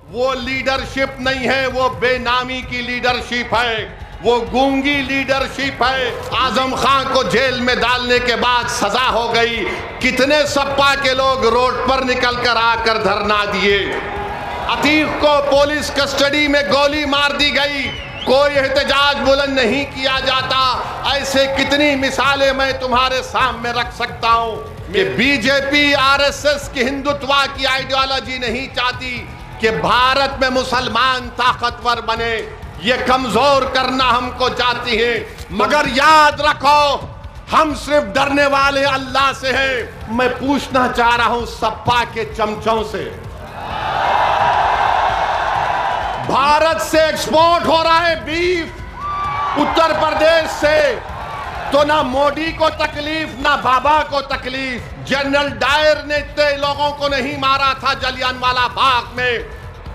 वो लीडरशिप नहीं है, वो बेनामी की लीडरशिप है, वो गूंगी लीडरशिप है। आजम खान को जेल में डालने के बाद सजा हो गई, कितने सपा के लोग रोड पर निकल कर आकर धरना दिए। अतीक को पुलिस कस्टडी में गोली मार दी गई, कोई एहतजाज बुलंद नहीं किया जाता। ऐसे कितनी मिसालें मैं तुम्हारे सामने रख सकता हूं कि बीजेपी आरएसएस की हिंदुत्व की आइडियोलॉजी नहीं चाहती कि भारत में मुसलमान ताकतवर बने, ये कमजोर करना हमको चाहती है। मगर याद रखो, हम सिर्फ डरने वाले अल्लाह से हैं। मैं पूछना चाह रहा हूं सपा के चमचों से, भारत से एक्सपोर्ट हो रहा है बीफ उत्तर प्रदेश से, तो ना मोदी को तकलीफ ना बाबा को तकलीफ। जनरल डायर ने इतने लोगों को नहीं मारा था जलियांवाला बाग में,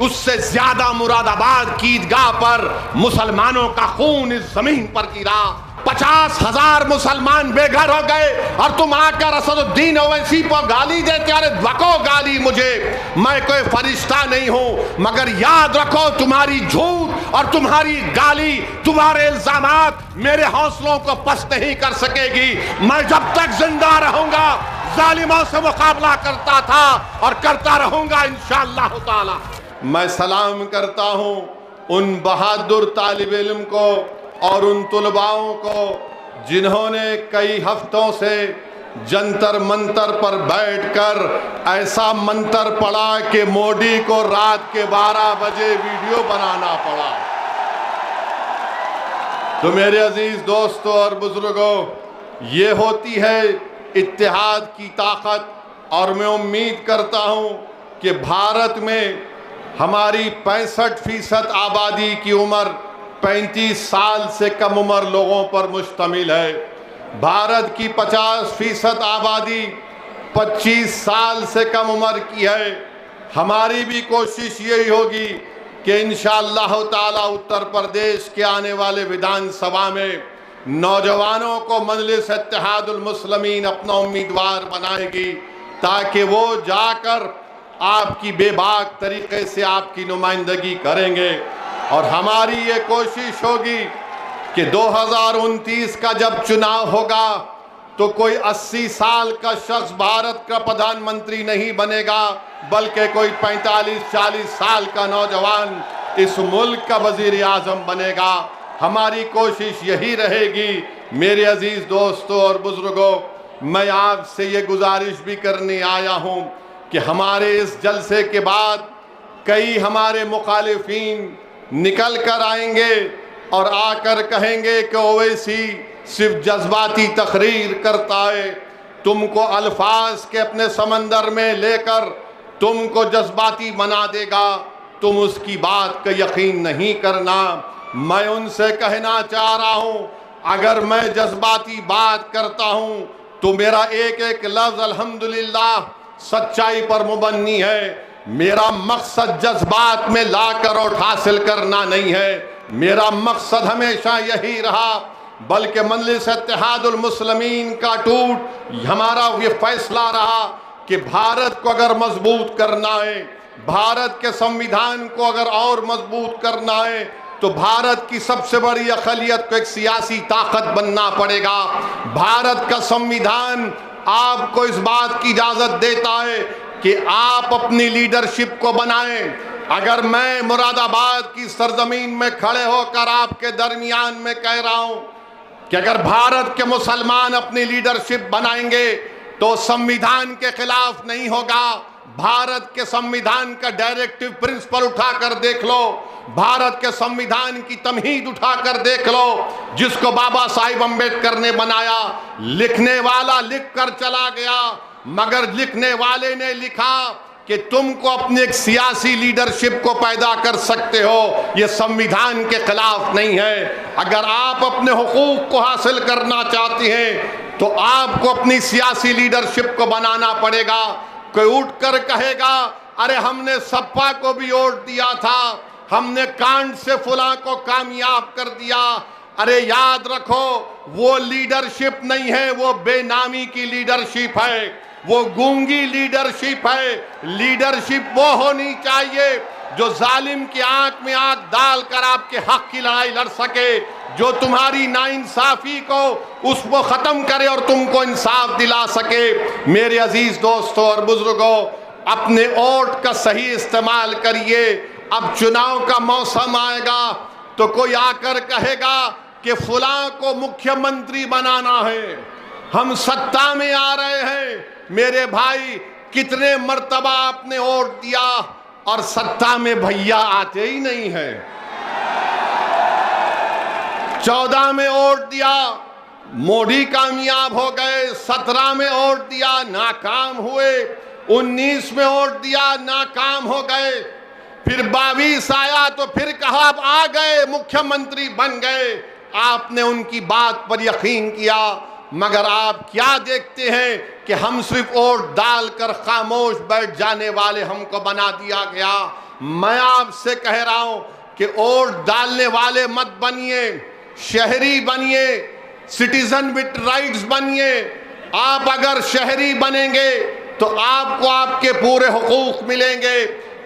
उससे ज्यादा मुरादाबाद की ईदगाह पर मुसलमानों का खून इस जमीन पर गिरा। 50,000 मुसलमान बेघर हो गए और तुम आकर असदुद्दीन ओवैसी को गाली देते। अरे वको गाली मुझे, मैं कोई फरिश्ता नहीं हूं। मगर याद रखो, तुम्हारी झूठ और तुम्हारी गाली, तुम्हारे इल्जामात मेरे हौसलों को पस्त नहीं कर सकेगी। मैं जब तक जिंदा रहूंगा जालिमों से मुकाबला करता था और करता रहूंगा इंशाअल्लाह ताला। मैं सलाम करता हूं उन बहादुर तालिब इल्म को और उन तुलबाओं को जिन्होंने कई हफ्तों से जंतर मंतर पर बैठकर ऐसा मंतर पढ़ा कि मोदी को रात के 12 बजे वीडियो बनाना पड़ा। तो मेरे अजीज दोस्तों और बुजुर्गों, ये होती है इत्तेहाद की ताकत। और मैं उम्मीद करता हूं कि भारत में हमारी 65% आबादी की उम्र 35 साल से कम उम्र लोगों पर मुश्तमिल है। भारत की 50% आबादी 25 साल से कम उम्र की है। हमारी भी कोशिश यही होगी कि इंशाअल्लाह ताला उत्तर प्रदेश के आने वाले विधानसभा में नौजवानों को मजलिस इत्तेहादुल मुस्लिमीन अपना उम्मीदवार बनाएगी, ताकि वो जाकर आपकी बेबाक तरीके से आपकी नुमाइंदगी करेंगे। और हमारी ये कोशिश होगी कि 2029 का जब चुनाव होगा तो कोई 80 साल का शख्स भारत का प्रधानमंत्री नहीं बनेगा, बल्कि कोई 45-40 साल का नौजवान इस मुल्क का वजीर आजम बनेगा। हमारी कोशिश यही रहेगी। मेरे अजीज दोस्तों और बुजुर्गों, मैं आपसे ये गुजारिश भी करने आया हूँ कि हमारे इस जलसे के बाद कई हमारे मुखालिफिन निकल कर आएंगे और आकर कहेंगे कि ओवैसी सिर्फ जज्बाती तकरीर करता है, तुमको अल्फाज के अपने समंदर में लेकर तुमको जज्बाती बना देगा, तुम उसकी बात का यकीन नहीं करना। मैं उनसे कहना चाह रहा हूँ, अगर मैं जज्बाती बात करता हूँ तो मेरा एक एक लफ्ज़ अल्हम्दुलिल्लाह सच्चाई पर मुबन्नी है। मेरा मकसद जज्बात में लाकर और हासिल करना नहीं है, मेरा मकसद हमेशा यही रहा। बल्कि मजलिस इत्तेहादुल मुस्लिमीन का टूट हमारा ये फैसला रहा कि भारत को अगर मजबूत करना है, भारत के संविधान को अगर और मजबूत करना है, तो भारत की सबसे बड़ी अक़लियत को एक सियासी ताकत बनना पड़ेगा। भारत का संविधान आपको इस बात की इजाज़त देता है कि आप अपनी लीडरशिप को बनाएं। अगर मैं मुरादाबाद की सरजमीन में खड़े होकर आपके दरमियान में कह रहा हूं कि अगर भारत के मुसलमान अपनी लीडरशिप बनाएंगे तो संविधान के खिलाफ नहीं होगा। भारत के संविधान का डायरेक्टिव प्रिंसिपल उठाकर देख लो, भारत के संविधान की तमहीद उठाकर देख लो, जिसको बाबा साहिब अम्बेडकर ने बनाया। लिखने वाला लिख कर चला गया, मगर लिखने वाले ने लिखा कि तुमको अपनी एक सियासी लीडरशिप को पैदा कर सकते हो, ये संविधान के खिलाफ नहीं है। अगर आप अपने हुकूक को हासिल करना चाहते हैं तो आपको अपनी सियासी लीडरशिप को बनाना पड़ेगा। कोई उठकर कहेगा अरे हमने सपा को भी वोट दिया था, हमने कांड से फुला को कामयाब कर दिया। अरे याद रखो, वो लीडरशिप नहीं है, वो बेनामी की लीडरशिप है, वो गूंगी लीडरशिप है। लीडरशिप वो होनी चाहिए जो जालिम की आंख में आंख डालकर आपके हक की लड़ाई लड़ सके, जो तुम्हारी नाइंसाफी को उसको खत्म करे और तुमको इंसाफ दिला सके। मेरे अजीज दोस्तों और बुजुर्गों, अपने वोट का सही इस्तेमाल करिए। अब चुनाव का मौसम आएगा तो कोई आकर कहेगा कि फलां को मुख्यमंत्री बनाना है, हम सत्ता में आ रहे हैं। मेरे भाई, कितने मर्तबा आपने वोट दिया और सत्ता में भैया आते ही नहीं है। 14 में वोट दिया, मोदी कामयाब हो गए। 17 में वोट दिया, नाकाम हुए। 19 में वोट दिया, नाकाम हो गए। फिर 22 आया तो फिर कहा अब आ गए, मुख्यमंत्री बन गए। आपने उनकी बात पर यकीन किया, मगर आप क्या देखते हैं कि हम सिर्फ वोट डालकर खामोश बैठ जाने वाले हमको बना दिया गया। मैं आपसे कह रहा हूं कि वोट डालने वाले मत बनिए, शहरी बनिए, सिटीजन विद राइट्स बनिए। आप अगर शहरी बनेंगे तो आपको आपके पूरे हुकूक मिलेंगे।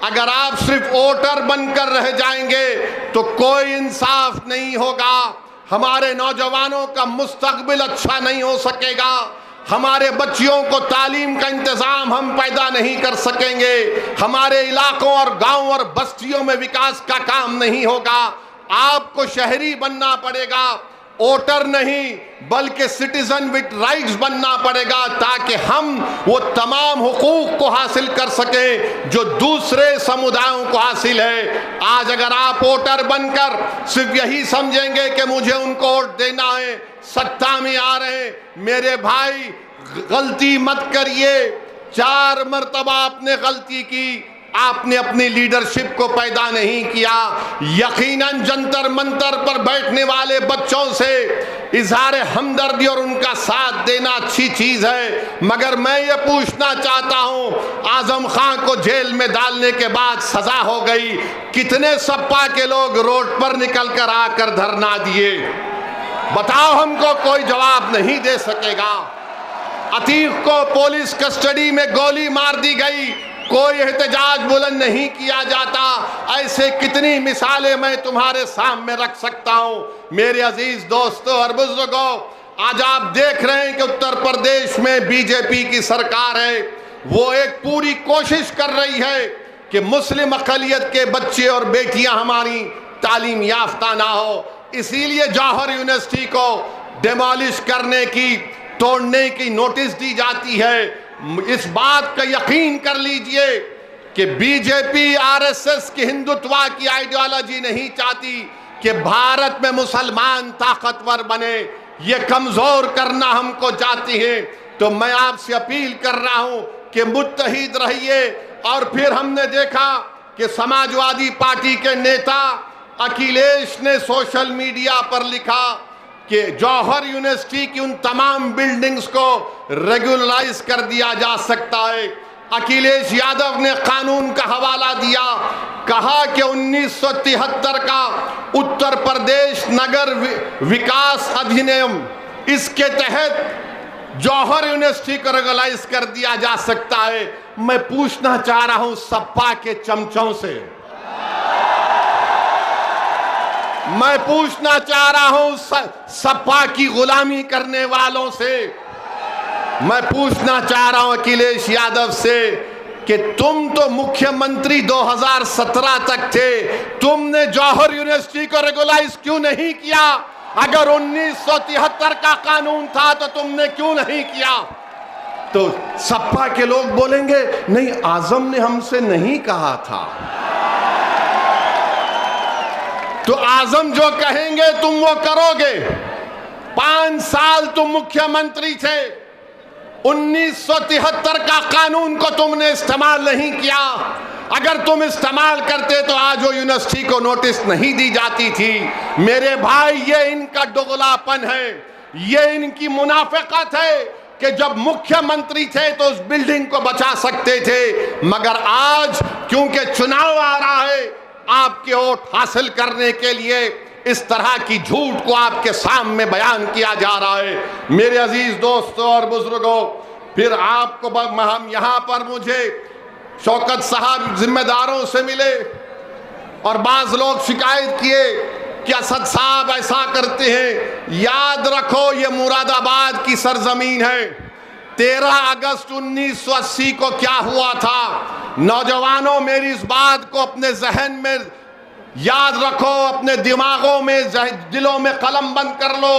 अगर आप सिर्फ वोटर बनकर रह जाएंगे तो कोई इंसाफ नहीं होगा। हमारे नौजवानों का मुस्तकबिल अच्छा नहीं हो सकेगा। हमारे बच्चियों को तालीम का इंतजाम हम पैदा नहीं कर सकेंगे। हमारे इलाकों और गांव और बस्तियों में विकास का काम नहीं होगा। आपको शहरी बनना पड़ेगा, वोटर नहीं बल्कि सिटीजन विद राइट्स बनना पड़ेगा, ताकि हम वो तमाम हुकूक को हासिल कर सकें जो दूसरे समुदायों को हासिल है। आज अगर आप वोटर बनकर सिर्फ यही समझेंगे कि मुझे उनको वोट देना है, सत्ता में आ रहे हैं, मेरे भाई गलती मत करिए। 4 मर्तबा आपने गलती की, आपने अपनी लीडरशिप को पैदा नहीं किया। यकीनन जंतर मंतर पर बैठने वाले बच्चों से इजहार हमदर्दी और उनका साथ देना अच्छी चीज है, मगर मैं ये पूछना चाहता हूं, आजम खान को जेल में डालने के बाद सजा हो गई, कितने सपा के लोग रोड पर निकल कर आकर धरना दिए? बताओ, हमको कोई जवाब नहीं दे सकेगा। अतीक को पुलिस कस्टडी में गोली मार दी गई, कोई एहतजाज बुलंद नहीं किया जाता। ऐसे कितनी मिसालें मैं तुम्हारे सामने रख सकता हूं। मेरे अजीज दोस्तों और बुजुर्गों, आज आप देख रहे हैं कि उत्तर प्रदेश में बीजेपी की सरकार है, वो एक पूरी कोशिश कर रही है कि मुस्लिम अक़लियत के बच्चे और बेटियां हमारी तालीम याफ्ता ना हो। इसीलिए जौहर यूनिवर्सिटी को डिमोलिश करने की, तोड़ने की नोटिस दी जाती है। इस बात का यकीन कर लीजिए कि बीजेपी आरएसएस की हिंदुत्व की आइडियोलॉजी नहीं चाहती कि भारत में मुसलमान ताकतवर बने, ये कमजोर करना हमको चाहती है। तो मैं आपसे अपील कर रहा हूं कि मुत्तहिद रहिए। और फिर हमने देखा कि समाजवादी पार्टी के नेता अखिलेश ने सोशल मीडिया पर लिखा कि जौहर यूनिवर्सिटी की उन तमाम बिल्डिंग्स को रेगुलराइज कर दिया जा सकता है। अखिलेश यादव ने कानून का हवाला दिया, कहा कि 1973 का उत्तर प्रदेश नगर विकास अधिनियम, इसके तहत जौहर यूनिवर्सिटी को रेगुलराइज कर दिया जा सकता है। मैं पूछना चाह रहा हूं सपा के चमचों से, मैं पूछना चाह रहा हूं सपा की गुलामी करने वालों से, मैं पूछना चाह रहा हूं अखिलेश यादव से कि तुम तो मुख्यमंत्री 2017 तक थे, तुमने जौहर यूनिवर्सिटी को रेगुलाइज क्यों नहीं किया? अगर 1973 का कानून था तो तुमने क्यों नहीं किया? तो सपा के लोग बोलेंगे नहीं, आजम ने हमसे नहीं कहा था। तो आजम जो कहेंगे तुम वो करोगे। 5 साल तुम मुख्यमंत्री थे, 1973 का कानून को तुमने इस्तेमाल नहीं किया। अगर तुम इस्तेमाल करते तो आज वो यूनिवर्सिटी को नोटिस नहीं दी जाती थी। मेरे भाई, ये इनका दोगलापन है, ये इनकी मुनाफिकत है कि जब मुख्यमंत्री थे तो उस बिल्डिंग को बचा सकते थे, मगर आज क्योंकि चुनाव आ रहा है, आपके वोट हासिल करने के लिए इस तरह की झूठ को आपके सामने बयान किया जा रहा है। मेरे अजीज दोस्तों और बुजुर्गों, फिर आपको हम यहाँ पर मुझे शौकत साहब जिम्मेदारों से मिले, और बाज लोग शिकायत किए कि असद साहब ऐसा करते हैं। याद रखो ये मुरादाबाद की सरजमीन है। 13 अगस्त 1980 को क्या हुआ था? नौजवानों, मेरी इस बात को अपने जहन में याद रखो, अपने दिमागों में, दिलों में कलम बंद कर लो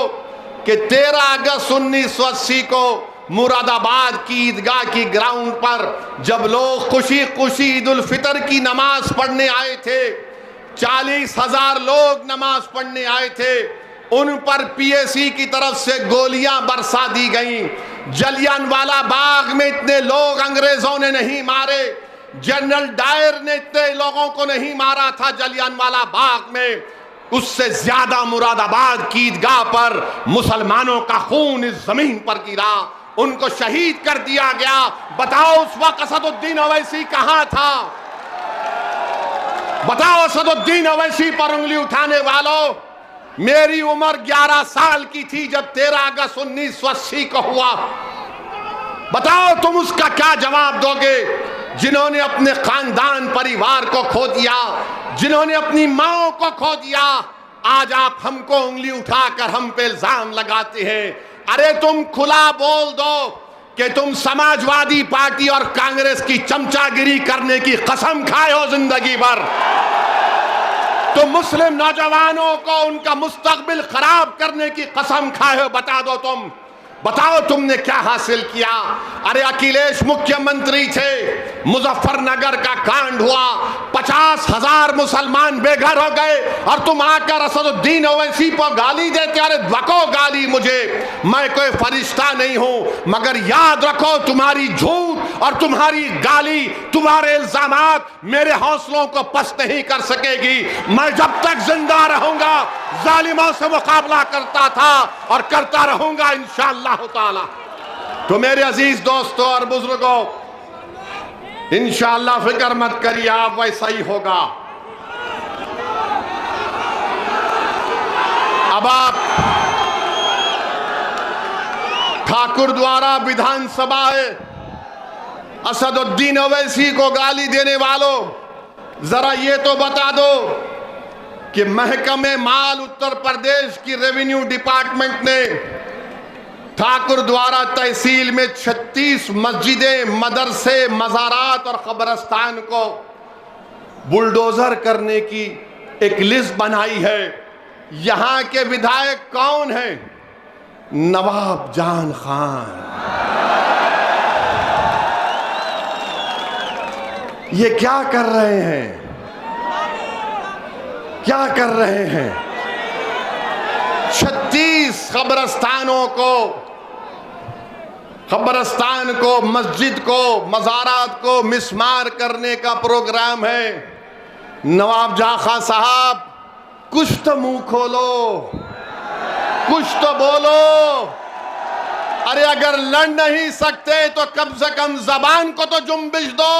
कि 13 अगस्त 1980 को मुरादाबाद की ईदगाह की ग्राउंड पर जब लोग खुशी खुशी ईद उल फितर की नमाज पढ़ने आए थे, 40,000 लोग नमाज पढ़ने आए थे, उन पर पीएसी की तरफ से गोलियां बरसा दी गईं। जलियांवाला बाग में इतने लोग अंग्रेजों ने नहीं मारे, जनरल डायर ने इतने लोगों को नहीं मारा था जलियांवाला बाग में, उससे ज्यादा मुरादाबाद की ईदगाह पर मुसलमानों का खून इस जमीन पर गिरा, उनको शहीद कर दिया गया। बताओ उस वक्त असदुद्दीन ओवैसी कहां था? बताओ असदुद्दीन ओवैसी पर उंगली उठाने वालों, मेरी उम्र 11 साल की थी जब 13 अगस्त 1980 को हुआ। बताओ तुम उसका क्या जवाब दोगे? जिन्होंने अपने खानदान परिवार को खो दिया, जिन्होंने अपनी माओ को खो दिया, आज आप हमको उंगली उठाकर हम पे इल्जाम लगाते हैं। अरे तुम खुला बोल दो कि तुम समाजवादी पार्टी और कांग्रेस की चमचागिरी करने की कसम खाए हो जिंदगी भर। तुम मुस्लिम नौजवानों को उनका मुस्तकबिल खराब करने की कसम खाए हो। बता दो तुम, बताओ तुमने क्या हासिल किया? अरे अखिलेश मुख्यमंत्री थे, मुजफ्फरनगर का कांड हुआ, 50,000 मुसलमान बेघर हो गए और तुम आकर असदुद्दीन ओवैसी पर गाली देते। अरे बको गाली मुझे, मैं कोई फरिश्ता नहीं हूं, मगर याद रखो तुम्हारी झूठ और तुम्हारी गाली, तुम्हारे इल्जामात मेरे हौसलों को पस्त नहीं कर सकेगी। मैं जब तक जिंदा रहूंगा जालिमों से मुकाबला करता था और करता रहूंगा इंशाअल्लाह ताला। तो मेरे अजीज दोस्तों और बुजुर्गों, इंशाअल्लाह फिक्र मत करिए, आप वैसा ही होगा। अब आप ठाकुर द्वारा विधानसभा असदुद्दीन ओवैसी को गाली देने वालों, जरा ये तो बता दो कि महकमे माल उत्तर प्रदेश की रेवेन्यू डिपार्टमेंट ने ठाकुर द्वारा तहसील में 36 मस्जिदें, मदरसे, मज़ारात और कब्रस्तान को बुलडोजर करने की एक लिस्ट बनाई है। यहां के विधायक कौन हैं? नवाब जान खान। ये क्या कर रहे हैं? क्या कर रहे हैं? 36 कब्रस्तान को, मस्जिद को, मज़ारात को मिसमार करने का प्रोग्राम है। नवाब जाखा साहब, कुछ तो मुंह खोलो, कुछ तो बोलो। अरे अगर लड़ नहीं सकते तो कम से कम जबान को तो जुम्बिश दो।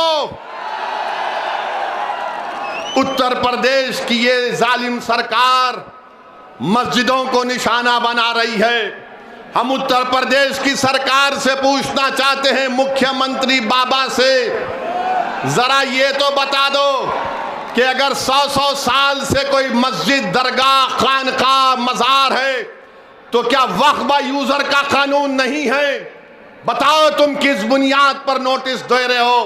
उत्तर प्रदेश की ये जालिम सरकार मस्जिदों को निशाना बना रही है। हम उत्तर प्रदेश की सरकार से पूछना चाहते हैं, मुख्यमंत्री बाबा से, जरा ये तो बता दो कि अगर 100 साल से कोई मस्जिद, दरगाह, खानकाह, मज़ार है तो क्या वक्फ यूजर का कानून नहीं है? बताओ तुम किस बुनियाद पर नोटिस दे रहे हो?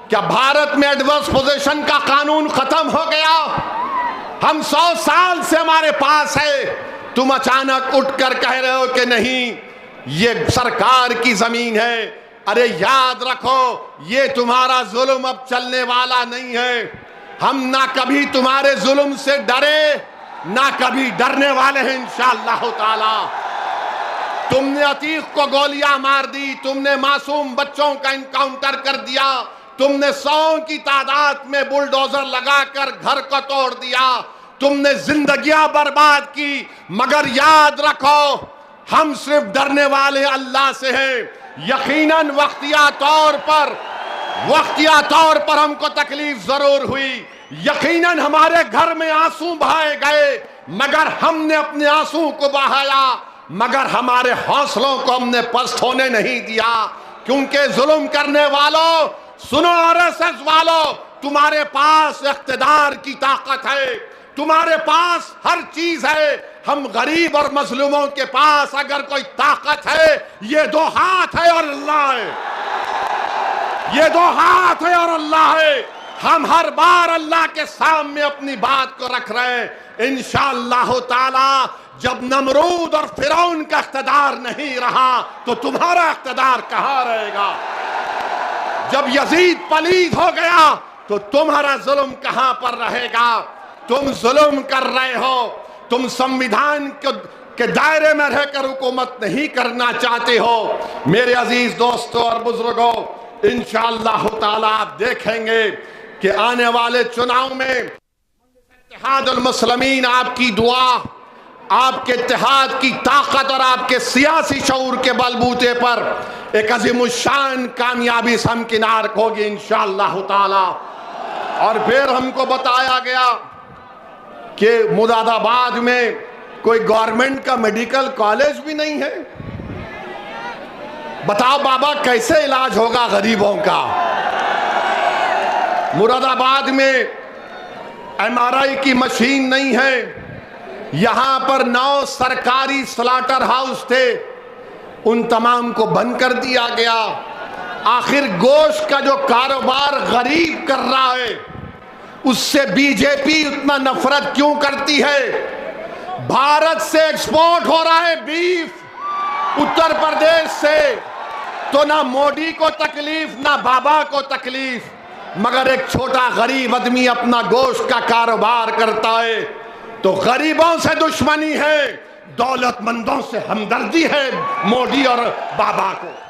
क्या भारत में एडवर्स पोजीशन का कानून खत्म हो गया? हम 100 साल से हमारे पास है, तुम अचानक उठकर कह रहे हो कि नहीं ये सरकार की जमीन है। अरे याद रखो, ये तुम्हारा जुल्म अब चलने वाला नहीं है। हम ना कभी तुम्हारे जुल्म से डरे, ना कभी डरने वाले हैं इंशाअल्लाह ताला। तुमने अतीक को गोलियां मार दी, तुमने मासूम बच्चों का इनकाउंटर कर दिया, तुमने 100 की तादाद में बुलडोजर लगाकर घर को तोड़ दिया, तुमने जिंदगियां बर्बाद की, मगर याद रखो हम सिर्फ डरने वाले अल्लाह से हैं। यकीनन वक्तिया तौर पर हमको तकलीफ जरूर हुई, यकीनन हमारे घर में आंसू बहाए गए, मगर हमने अपने आंसू को बहाया, मगर हमारे हौसलों को हमने पस्त होने नहीं दिया। क्योंकि जुल्म करने वालों, सुनो आरएसएस वालों, तुम्हारे पास इख्तिदार की ताकत है, तुम्हारे पास हर चीज है। हम गरीब और मजलूमों के पास अगर कोई ताकत है, ये दो हाथ है और अल्लाह है। ये दो हाथ है और अल्लाह है। हम हर बार अल्लाह के सामने अपनी बात को रख रहे हैं। इंशाअल्लाह ताला जब नमरूद और फिरौन का इख्तिदार नहीं रहा तो तुम्हारा इख्तिदार कहां रहेगा? जब यजीद पलीद हो गया तो तुम्हारा जुल्म कहां पर रहेगा? तुम जुल्म कर रहे हो, तुम संविधान के दायरे में रहकर हुकूमत नहीं करना चाहते हो। मेरे अजीज दोस्तों और बुजुर्गों, इंशाअल्लाह ताला आप देखेंगे कि आने वाले चुनाव में इत्तेहादुल मुस्लिमीन आपकी दुआ, आपके इत्तेहाद की ताकत और आपके सियासी शऊर के बलबूते पर एक अज़ीमुश्शान कामयाबी हमकिनार होगी इंशाअल्लाह ताला। और फिर हमको बताया गया कि मुरादाबाद में कोई गवर्नमेंट का मेडिकल कॉलेज भी नहीं है। बताओ बाबा, कैसे इलाज होगा गरीबों का? मुरादाबाद में MRI की मशीन नहीं है। यहां पर 9 सरकारी स्लॉटर हाउस थे, उन तमाम को बंद कर दिया गया। आखिर गोश्त का जो कारोबार गरीब कर रहा है, उससे बीजेपी उतना नफरत क्यों करती है? भारत से एक्सपोर्ट हो रहा है बीफ उत्तर प्रदेश से, तो ना मोदी को तकलीफ ना बाबा को तकलीफ, मगर एक छोटा गरीब आदमी अपना गोश्त का कारोबार करता है। तो गरीबों से दुश्मनी है, दौलतमंदों से हमदर्दी है मोदी और बाबा को।